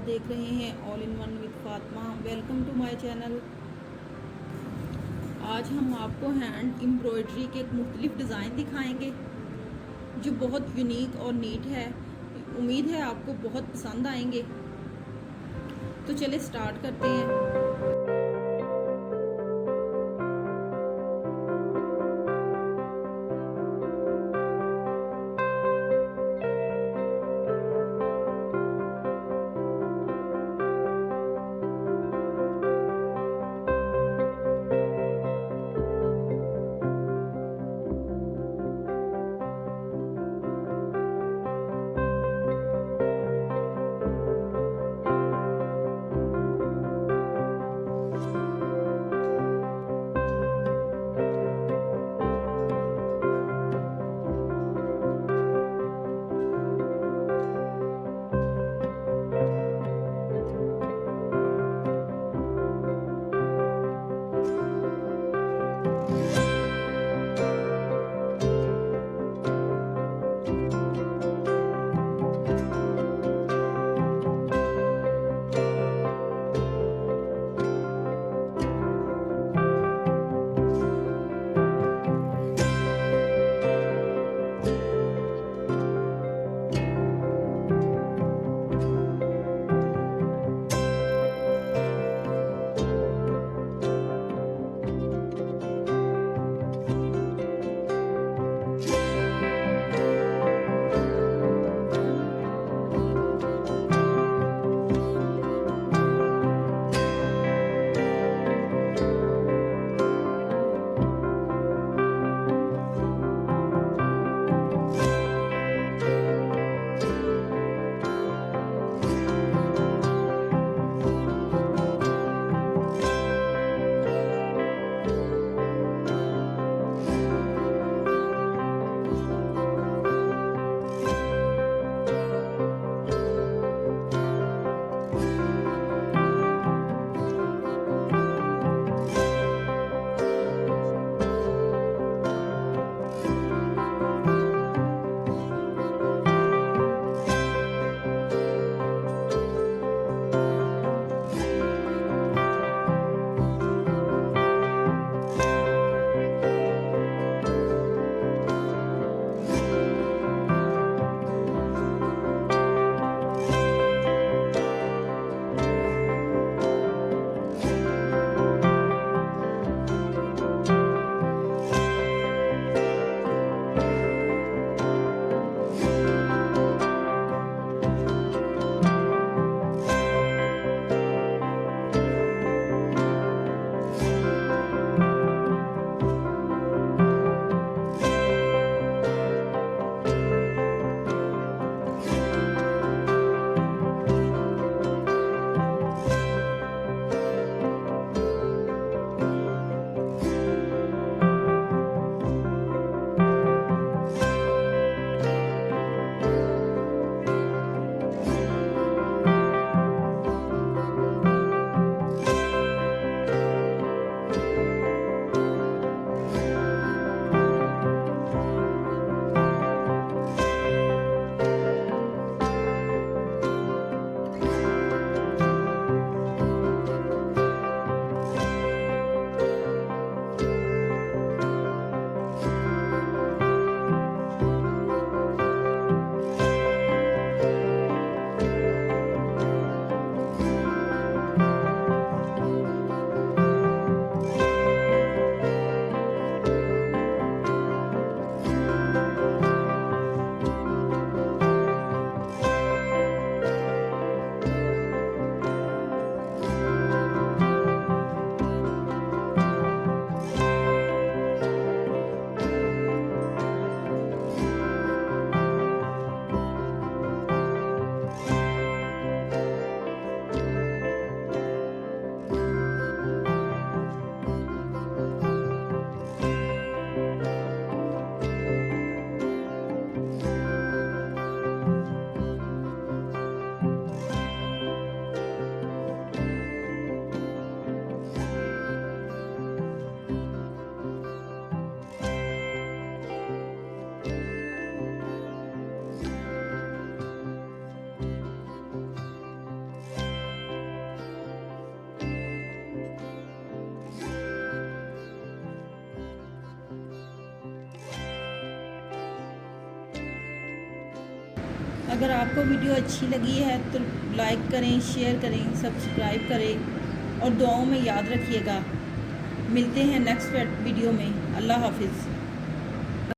देख रहे हैं all in one with Fatima. Welcome to my channel. आज हम आपको हैंड एम्ब्रॉयडरी के मुख्तलिफ डिज़ाइन दिखाएंगे जो बहुत यूनिक और नीट है। उम्मीद है आपको बहुत पसंद आएंगे। तो चलिए स्टार्ट करते हैं। अगर आपको वीडियो अच्छी लगी है तो लाइक करें, शेयर करें, सब्सक्राइब करें और दुआओं में याद रखिएगा। मिलते हैं नेक्स्ट वीडियो में। अल्लाह हाफिज़।